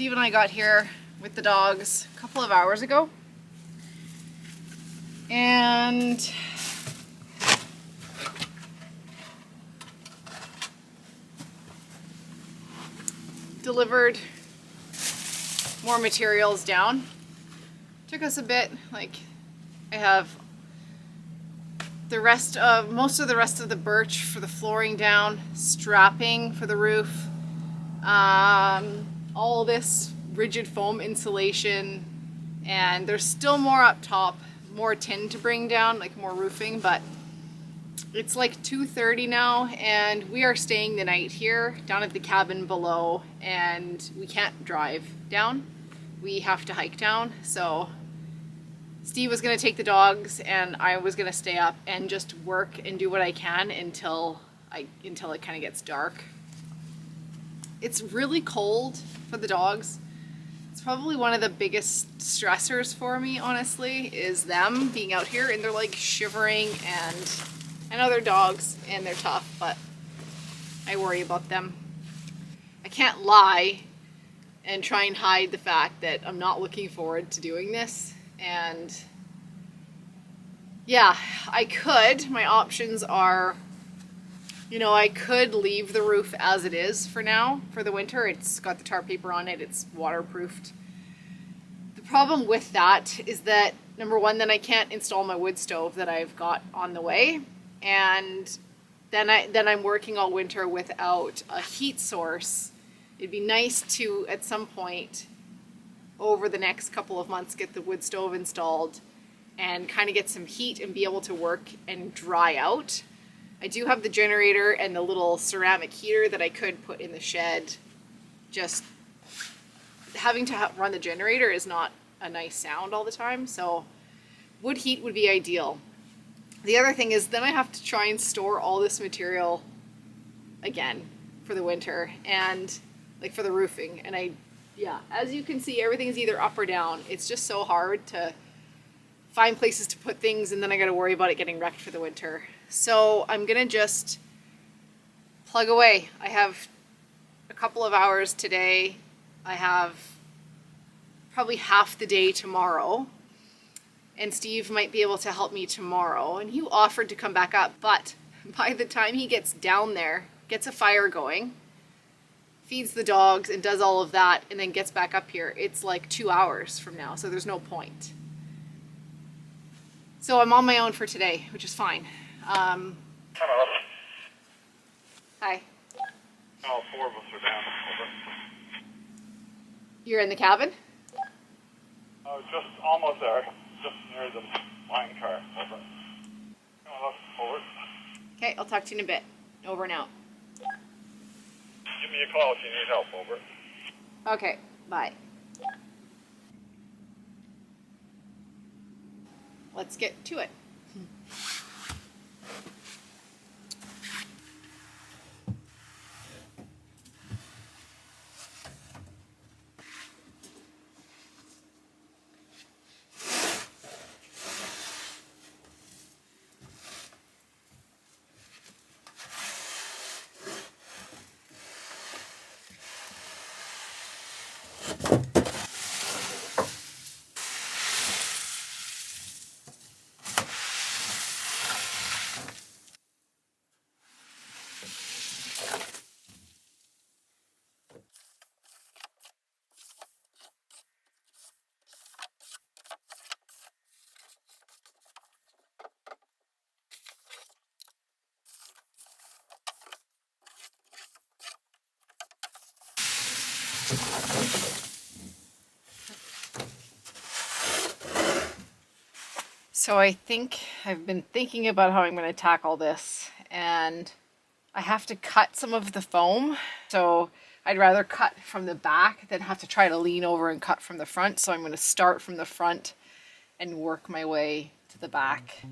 Steve and I got here with the dogs a couple of hours ago, and delivered more materials down. Took us a bit. Like, I have most of the rest of the birch for the flooring down, strapping for the roof, all this rigid foam insulation, and there's still more up top, more tin to bring down, like more roofing, but it's like 2:30 now, and we are staying the night here down at the cabin below, and we can't drive down. We have to hike down. So Steve was going to take the dogs, and I was going to stay up and just work and do what I can until it kind of gets dark. It's really cold for the dogs. It's probably one of the biggest stressors for me, honestly, is them being out here, and they're like shivering, and I know they're dogs and they're tough, but I worry about them. I can't lie and try and hide the fact that I'm not looking forward to doing this. And yeah, I could. My options are, I could leave the roof as it is for now, for the winter. It's got the tar paper on it. It's waterproofed. The problem with that is that, number one, then I can't install my wood stove that I've got on the way. And then I'm working all winter without a heat source. It'd be nice to, at some point over the next couple of months, get the wood stove installed and kind of get some heat and be able to work and dry out. I do have the generator and the little ceramic heater that I could put in the shed. Just having to run the generator is not a nice sound all the time, so wood heat would be ideal. The other thing is then I have to try and store all this material again for the winter, and like for the roofing. And as you can see, everything's either up or down. It's just so hard to find places to put things, and then I got to worry about it getting wrecked for the winter. So I'm gonna just plug away. I have a couple of hours today. I have probably half the day tomorrow. And Steve might be able to help me tomorrow. And he offered to come back up, but by the time he gets down there, gets a fire going, feeds the dogs and does all of that, and then gets back up here, it's like 2 hours from now, so there's no point. So I'm on my own for today, which is fine. Hello. Hi. All four of us are down. Over. You're in the cabin? Oh, just almost there. Just near the line car. Over. Come on, forward. Okay, I'll talk to you in a bit. Over and out. Give me a call if you need help. Over. Okay, bye. Let's get to it. So I think I've been thinking about how I'm going to tackle this, and I have to cut some of the foam. So I'd rather cut from the back than have to try to lean over and cut from the front. So I'm going to start from the front and work my way to the back.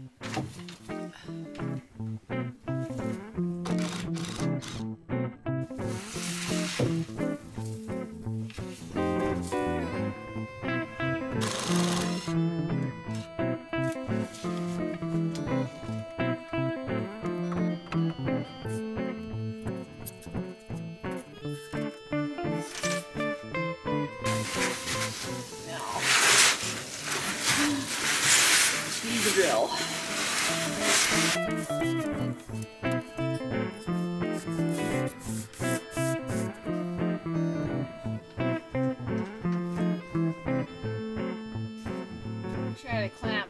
the drill. Try to clamp.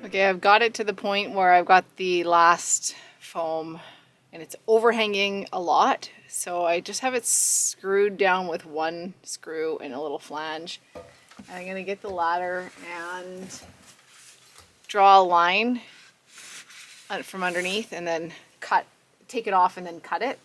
Okay, I've got it to the point where I've got the last foam and it's overhanging a lot. So I just have it screwed down with one screw and a little flange. And I'm gonna get the ladder and draw a line from underneath and then take it off and then cut it.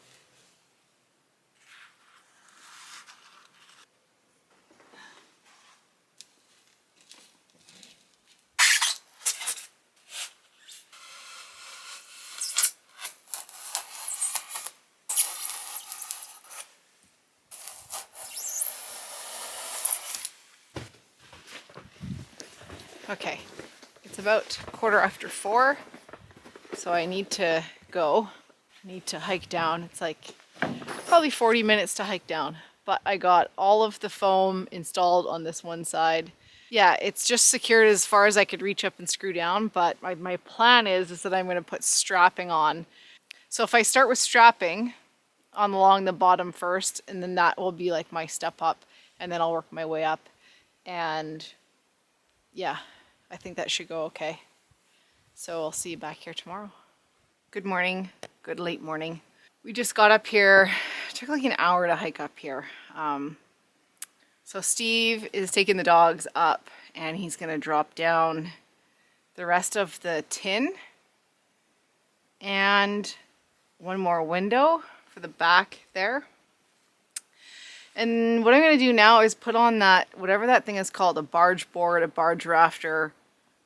Okay, it's about 4:15, so I need to go. I need to hike down. It's like probably 40 minutes to hike down, but I got all of the foam installed on this one side. Yeah, it's just secured as far as I could reach up and screw down, but my plan is that I'm going to put strapping on. So if I start with strapping along the bottom first, and then that will be like my step up, and then I'll work my way up. And yeah, I think that should go okay. So I'll see you back here tomorrow. Good morning, good late morning. We just got up here. It took like an hour to hike up here. So Steve is taking the dogs up and he's gonna drop down the rest of the tin and one more window for the back there. And what I'm gonna do now is put on that, whatever that thing is called, a barge board, a barge rafter,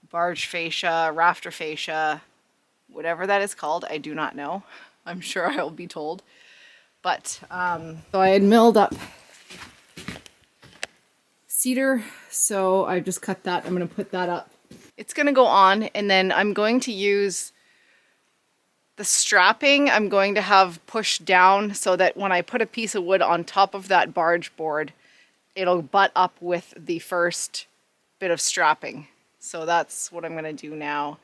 barge fascia, rafter fascia, whatever that is called, I do not know. I'm sure I will be told. But, so I had milled up cedar, so I just cut that. I'm gonna put that up. It's gonna go on, and then I'm going to use the strapping. I'm going to have pushed down so that when I put a piece of wood on top of that barge board, it'll butt up with the first bit of strapping. So that's what I'm gonna do now.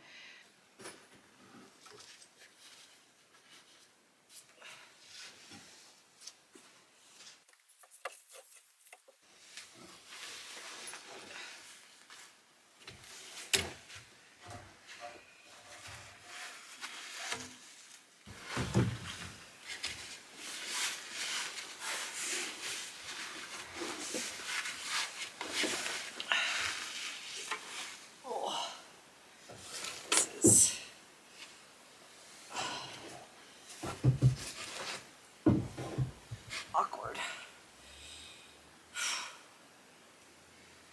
Awkward.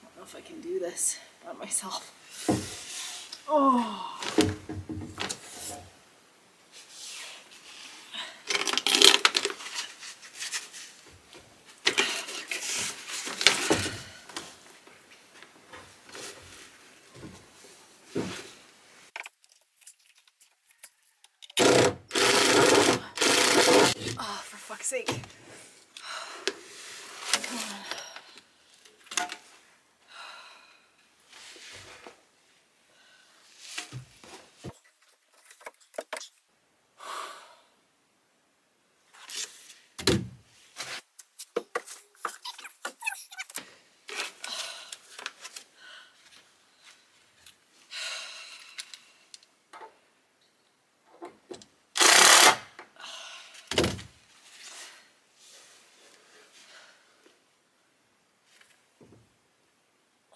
I don't know if I can do this by myself. Oh. Oh, for fuck's sake.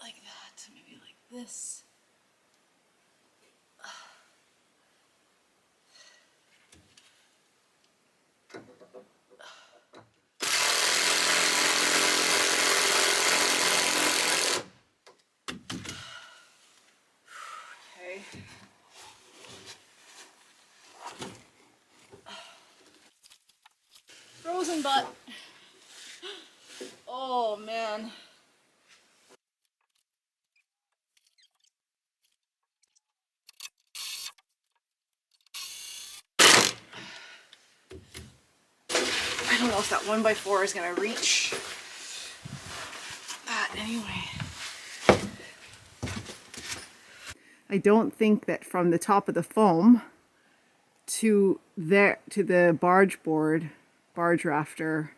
Like that, maybe like this. frozen butt. Oh man. I don't know if that 1x4 is gonna reach that anyway. I don't think that from the top of the foam to the barge rafter,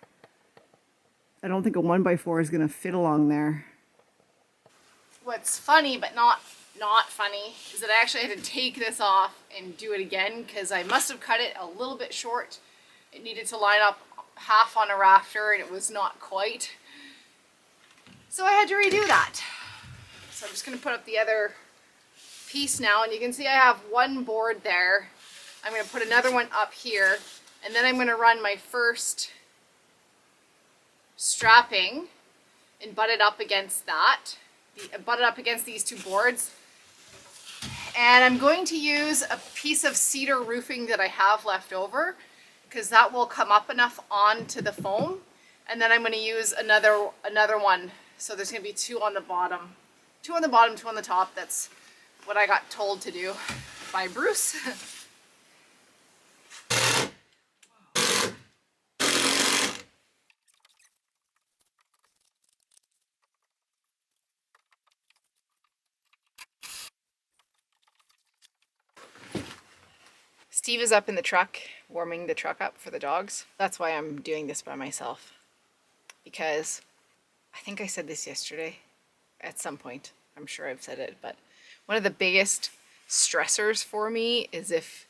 I don't think a 1x4 is gonna fit along there. What's funny but not funny is that I actually had to take this off and do it again because I must have cut it a little bit short. It needed to line up half on a rafter and it was not quite. So I had to redo that. So I'm just gonna put up the other piece now, and you can see I have one board there. I'm gonna put another one up here, and then I'm gonna run my first strapping and butt it up against that. Butt it up against these two boards. And I'm going to use a piece of cedar roofing that I have left over because that will come up enough onto the foam. And then I'm going to use another one. So there's going to be two on the bottom, two on the top. That's what I got told to do by Bruce. Steve is up in the truck, warming the truck up for the dogs. That's why I'm doing this by myself. Because I think I said this yesterday at some point. I'm sure I've said it, but one of the biggest stressors for me is if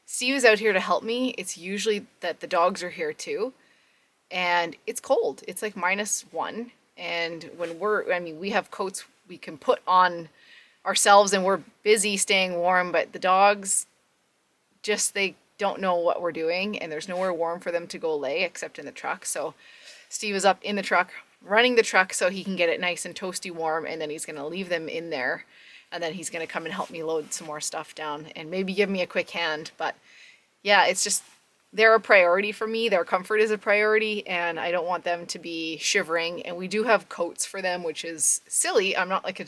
Steve is out here to help me, it's usually that the dogs are here too. And it's cold. It's like -1. And when we have coats we can put on ourselves and we're busy staying warm, but the dogs they don't know what we're doing, and there's nowhere warm for them to go lay except in the truck. So Steve is up in the truck running the truck so he can get it nice and toasty warm, and then he's going to leave them in there, and then he's going to come and help me load some more stuff down and maybe give me a quick hand. But yeah, it's just they're a priority for me. Their comfort is a priority, and I don't want them to be shivering. And we do have coats for them, which is silly. I'm not like a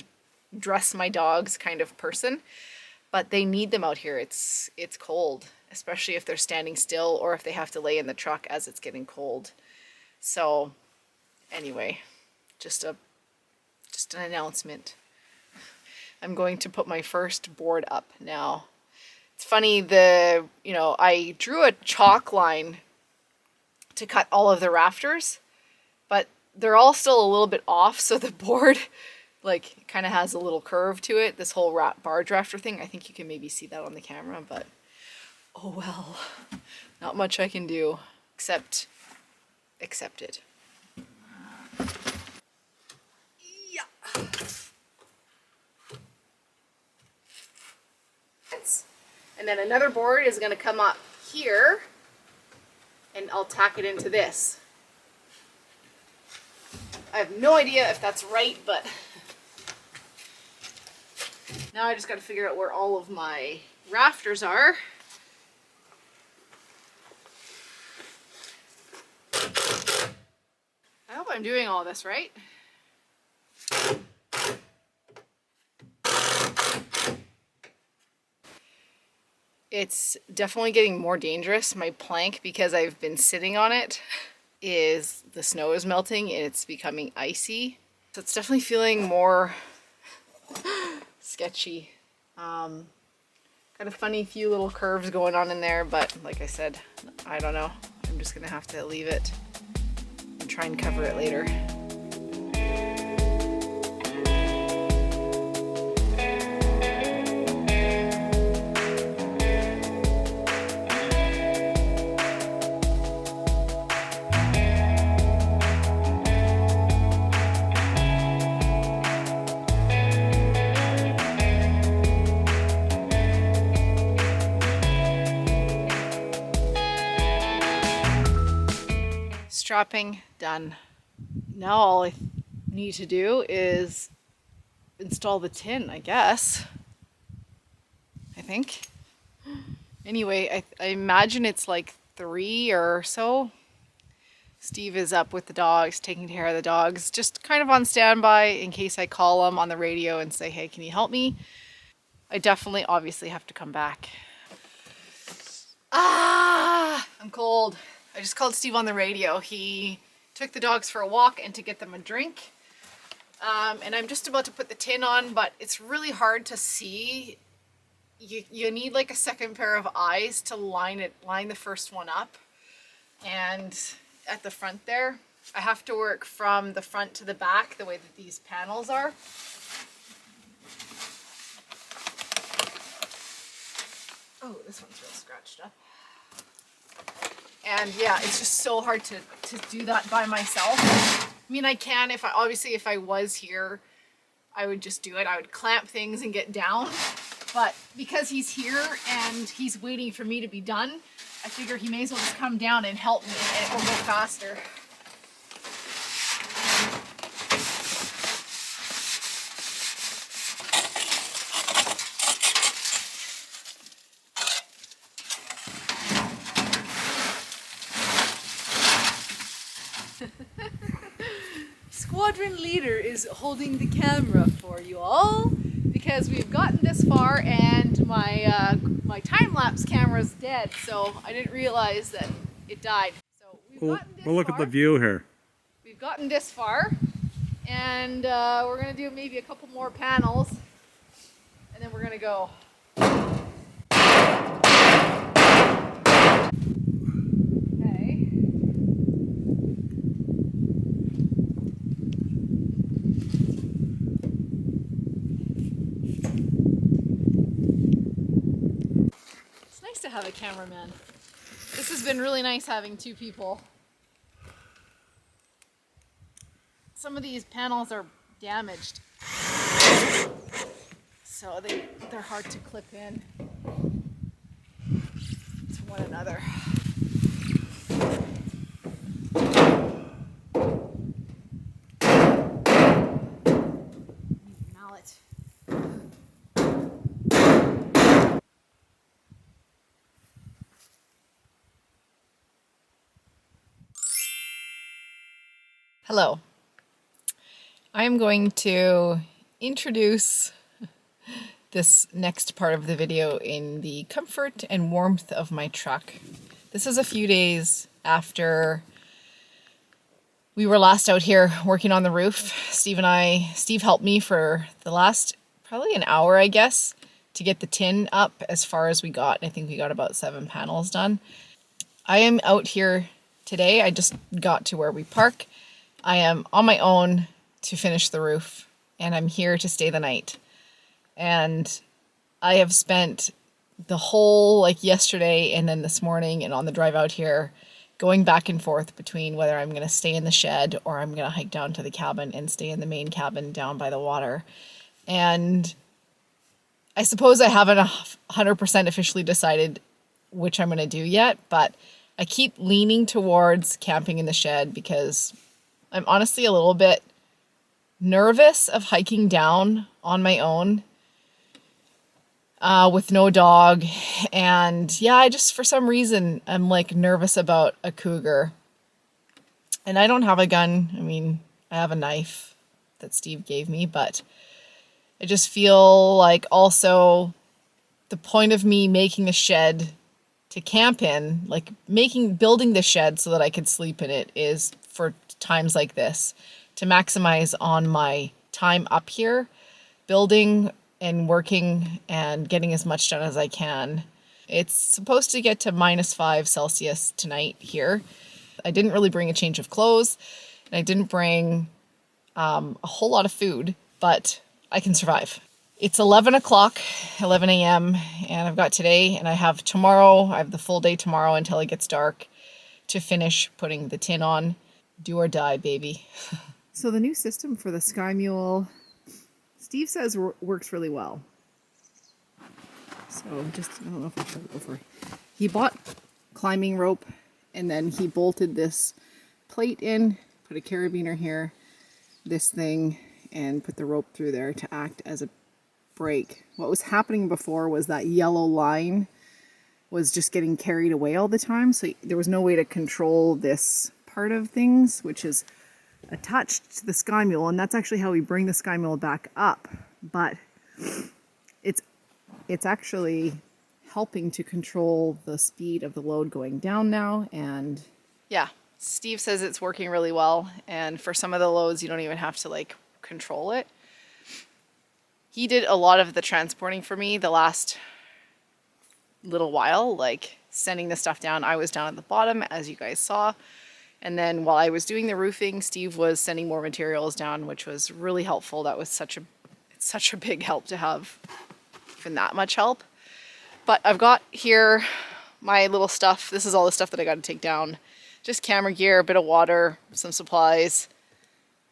dress my dogs kind of person, but they need them out here. It's cold, especially if they're standing still or if they have to lay in the truck as it's getting cold. So anyway, just an announcement. I'm going to put my first board up now. It's funny, I drew a chalk line to cut all of the rafters, but they're all still a little bit off, so the board like kind of has a little curve to it, this whole barge rafter thing. I think you can maybe see that on the camera, but oh well, not much I can do except accept it. Yeah. And then another board is going to come up here, and I'll tack it into this. I have no idea if that's right, but now I just got to figure out where all of my rafters are. I hope I'm doing all this right. It's definitely getting more dangerous. My plank, because I've been sitting on it, the snow is melting and it's becoming icy. So it's definitely feeling more sketchy. Got a funny few little curves going on in there, but like I said, I don't know. I'm just gonna have to leave it and try and cover it later. Strapping done. Now all I need to do is install the tin, I guess. I think. Anyway, I imagine it's like 3 or so. Steve is up with the dogs, taking care of the dogs, just kind of on standby in case I call him on the radio and say, hey, can you help me? I definitely, obviously have to come back. Ah, I'm cold. I just called Steve on the radio. He took the dogs for a walk and to get them a drink. And I'm just about to put the tin on, but it's really hard to see. You need like a second pair of eyes to line the first one up. And at the front there, I have to work from the front to the back the way that these panels are. Oh, this one's real scratched up. And yeah, it's just so hard to do that by myself. I mean, I can if I was here, I would just do it. I would clamp things and get down. But because he's here and he's waiting for me to be done, I figure he may as well just come down and help me and it will go faster. Squadron leader is holding the camera for you all because we've gotten this far and my time-lapse camera's dead, so I didn't realize that it died. So we've gotten this We'll look far. at the view here. We've gotten this far and we're gonna do maybe a couple more panels and then we're gonna go. Okay. It's nice to have a cameraman. This has been really nice having two people. Some of these panels are damaged, so they're hard to clip in to one another. Mallet. Hello. I am going to introduce this next part of the video in the comfort and warmth of my truck. This is a few days after we were last out here working on the roof. Steve helped me for the last probably an hour, I guess, to get the tin up as far as we got. I think we got about 7 panels done. I am out here today. I just got to where we park. I am on my own to finish the roof, and I'm here to stay the night. And I have spent the whole, like yesterday and then this morning and on the drive out here, going back and forth between whether I'm going to stay in the shed or I'm going to hike down to the cabin and stay in the main cabin down by the water. And I suppose I haven't 100% officially decided which I'm going to do yet, but I keep leaning towards camping in the shed because I'm honestly a little bit nervous of hiking down on my own with no dog. And yeah, I just, for some reason, I'm like nervous about a cougar. And I don't have a gun. I mean, I have a knife that Steve gave me, but I just feel like also the point of me making a shed to camp in, like building the shed so that I could sleep in it, is for times like this, to maximize on my time up here, building and working and getting as much done as I can. It's supposed to get to -5 Celsius tonight here. I didn't really bring a change of clothes, and I didn't bring a whole lot of food, but I can survive. It's 11 o'clock, 11 a.m., and I've got today, and I have tomorrow. I have the full day tomorrow until it gets dark to finish putting the tin on. Do or die, baby. So the new system for the Sky Mule, Steve says works really well. So just, I don't know if I should go over. He bought climbing rope and then he bolted this plate in, put a carabiner here, this thing, and put the rope through there to act as a brake. What was happening before was that yellow line was just getting carried away all the time. So there was no way to control this part of things, which is attached to the sky mule, and that's actually how we bring the sky mule back up. But it's actually helping to control the speed of the load going down now. And yeah, Steve says it's working really well, and for some of the loads you don't even have to like control it. He did a lot of the transporting for me the last little while, like sending the stuff down. I was down at the bottom, as you guys saw, and then while I was doing the roofing, Steve was sending more materials down, which was really helpful. That was such a big help to have even that much help. But I've got here my little stuff. This is all the stuff that I got to take down. Just camera gear, a bit of water, some supplies,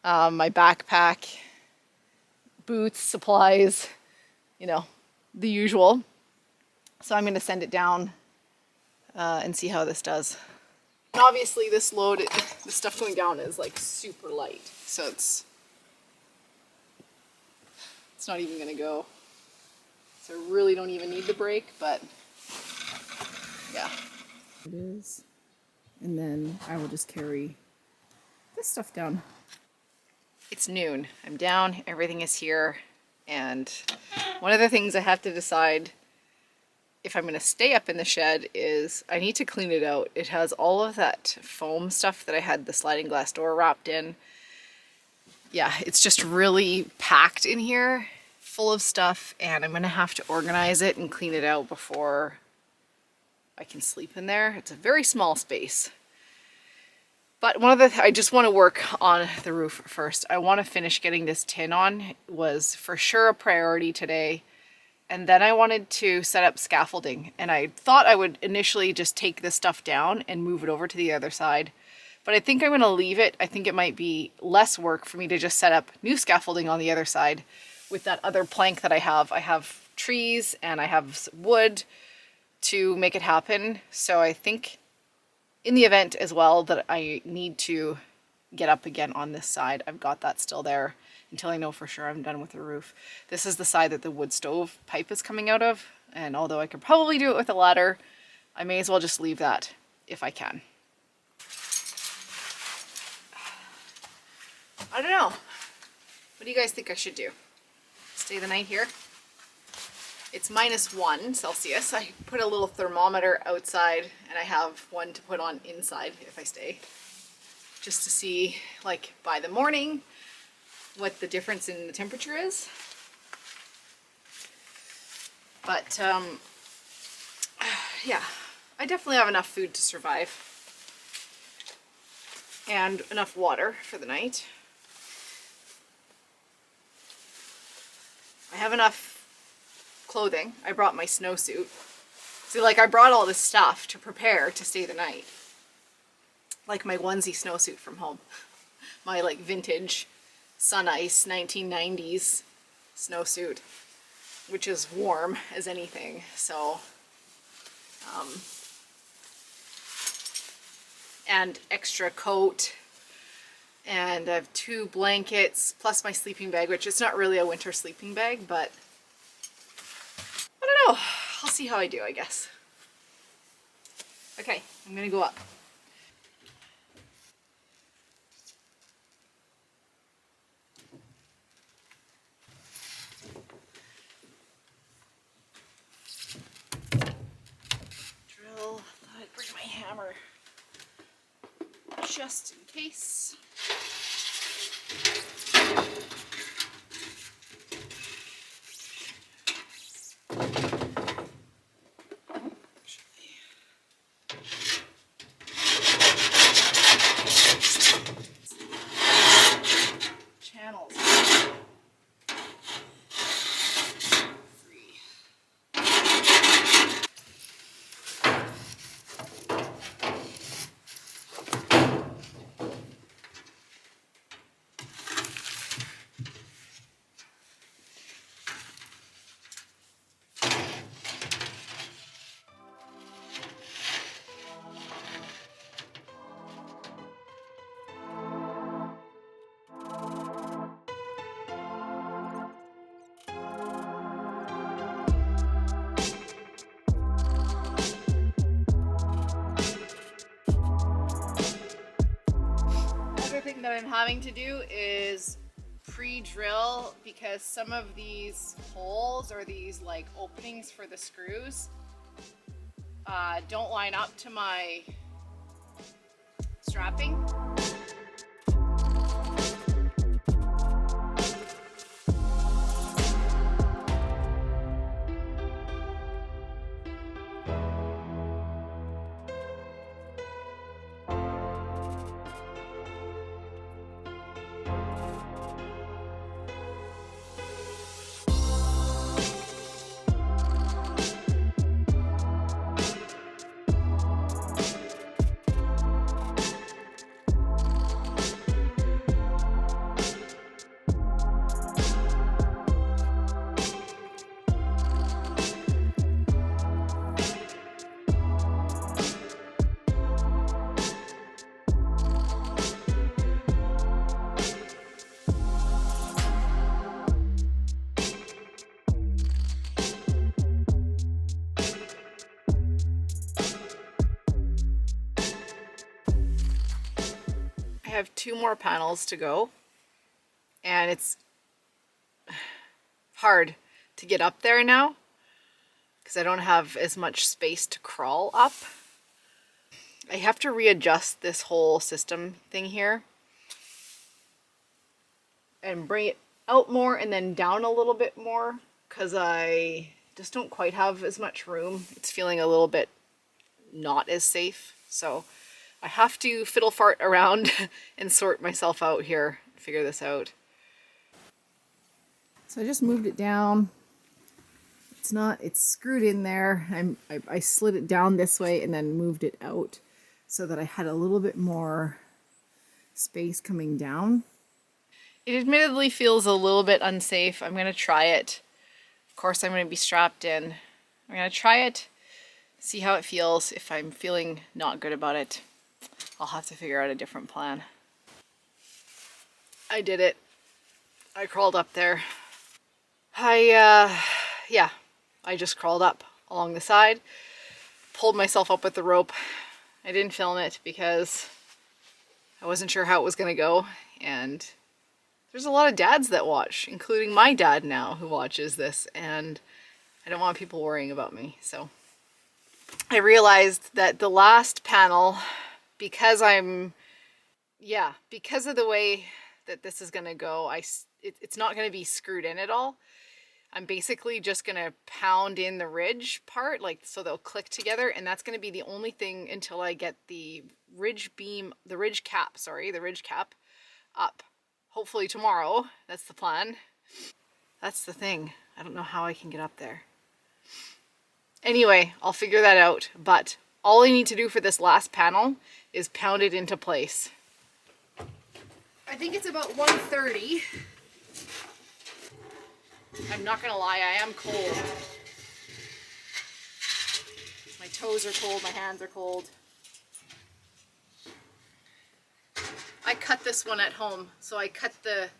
my backpack, boots, supplies, you know, the usual. So I'm going to send it down and see how this does. And obviously this load, the stuff going down is like super light. So it's not even going to go. So I really don't even need the brake, but yeah. It is. And then I will just carry this stuff down. It's noon. I'm down, everything is here. And one of the things I have to decide if I'm going to stay up in the shed is I need to clean it out. It has all of that foam stuff that I had the sliding glass door wrapped in. Yeah, it's just really packed in here, full of stuff, and I'm going to have to organize it and clean it out before I can sleep in there. It's a very small space. But I just want to work on the roof first. I want to finish getting this tin on. It was for sure a priority today. And then I wanted to set up scaffolding. And I thought I would initially just take this stuff down and move it over to the other side. But I think I'm going to leave it. I think it might be less work for me to just set up new scaffolding on the other side with that other plank that I have. I have trees and I have wood to make it happen. So I think in the event as well that I need to get up again on this side, I've got that still there until I know for sure I'm done with the roof. This is the side that the wood stove pipe is coming out of, and although I could probably do it with a ladder, I may as well just leave that if I can. I don't know. What do you guys think I should do? Stay the night here? It's -1 Celsius. I put a little thermometer outside and I have one to put on inside if I stay, just to see like by the morning what the difference in the temperature is. But yeah, I definitely have enough food to survive and enough water for the night. I have enough clothing. I brought my snowsuit. See, like I brought all this stuff to prepare to stay the night. Like my onesie snowsuit from home. My like vintage Sun Ice 1990s snowsuit, which is warm as anything. So, and extra coat. And I have 2 blankets plus my sleeping bag, which is not really a winter sleeping bag, but I don't know. I'll see how I do, I guess. Okay, I'm gonna go up. Drill. Thought I'd bring my hammer just in case. Channels. I'm having to do is pre-drill because some of these holes or these like openings for the screws don't line up to my strapping. I have 2 more panels to go, and it's hard to get up there now because I don't have as much space to crawl up. I have to readjust this whole system thing here and bring it out more and then down a little bit more because I just don't quite have as much room. It's feeling a little bit not as safe, so I have to fiddle fart around and sort myself out here, figure this out. So I just moved it down. It's screwed in there. I slid it down this way and then moved it out so that I had a little bit more space coming down. It admittedly feels a little bit unsafe. I'm gonna try it. Of course, I'm gonna be strapped in. I'm gonna try it, see how it feels. If I'm feeling not good about it, I'll have to figure out a different plan. I did it. I crawled up there. Yeah, I just crawled up along the side, pulled myself up with the rope. I didn't film it because I wasn't sure how it was gonna go, and there's a lot of dads that watch, including my dad now, who watches this, and I don't want people worrying about me. So I realized that the last panel, because of the way that this is gonna go, it's not gonna be screwed in at all. I'm basically just gonna pound in the ridge part, like so they'll click together, and that's gonna be the only thing until I get the ridge cap up. Hopefully tomorrow. That's the plan. That's the thing. I don't know how I can get up there. Anyway, I'll figure that out, but all I need to do for this last panel is pound it into place. I think it's about 1:30. I'm not gonna lie, I am cold. My toes are cold, my hands are cold. I cut this one at home, so I cut the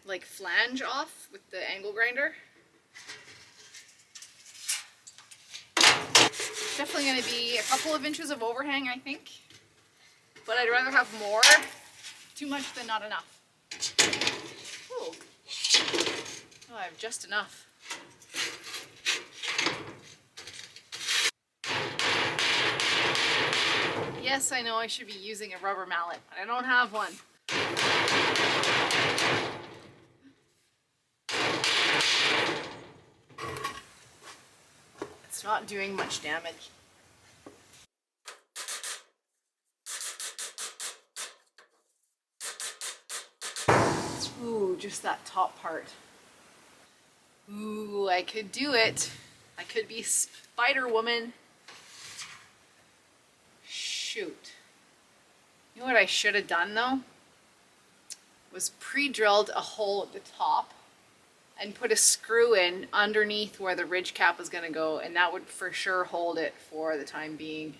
like flange off with the angle grinder. Definitely going to be a couple of inches of overhang, I think, but I'd rather have more. Too much than not enough. Ooh. Oh, I have just enough. Yes, I know I should be using a rubber mallet, but I don't have one. It's not doing much damage. Ooh, just that top part. Ooh, I could do it. I could be Spider Woman. Shoot. You know what I should have done though? Was pre-drilled a hole at the top and put a screw in underneath where the ridge cap was going to go, and that would for sure hold it for the time being.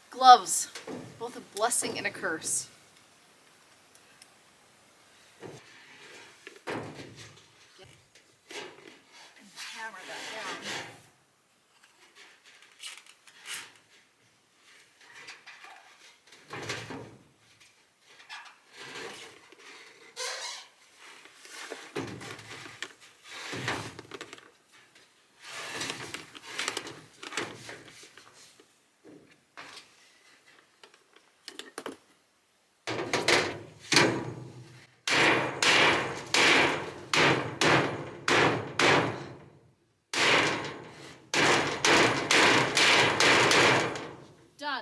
Gloves, both a blessing and a curse. And hammer that down.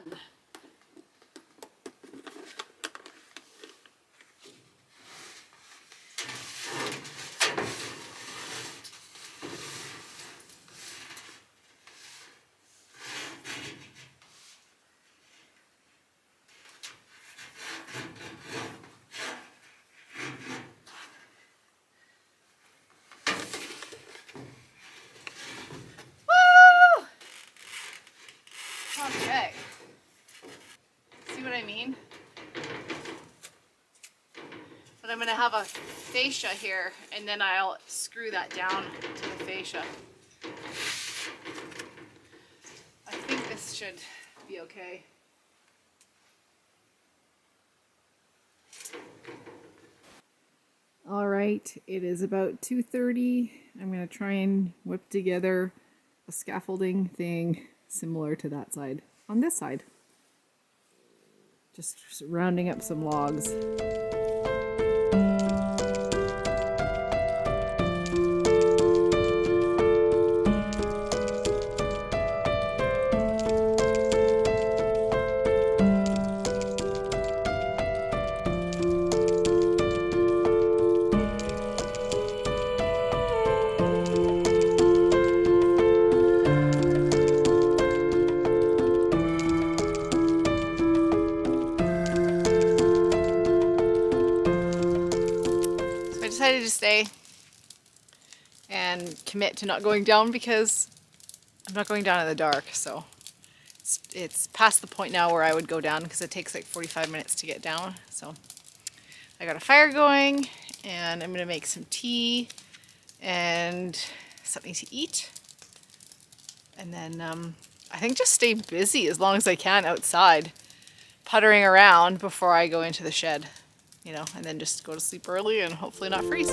done. Woo! Okay. See what I mean? But I'm gonna have a fascia here, and then I'll screw that down to the fascia. I think this should be okay. All right, it is about 2:30. I'm gonna try and whip together a scaffolding thing similar to that side on this side. Just rounding up some logs. I decided to stay and commit to not going down because I'm not going down in the dark, so it's past the point now where I would go down because it takes like 45 minutes to get down. So I got a fire going and I'm gonna make some tea and something to eat, and then I think just stay busy as long as I can outside, puttering around before I go into the shed, you know, and then just go to sleep early and hopefully not freeze.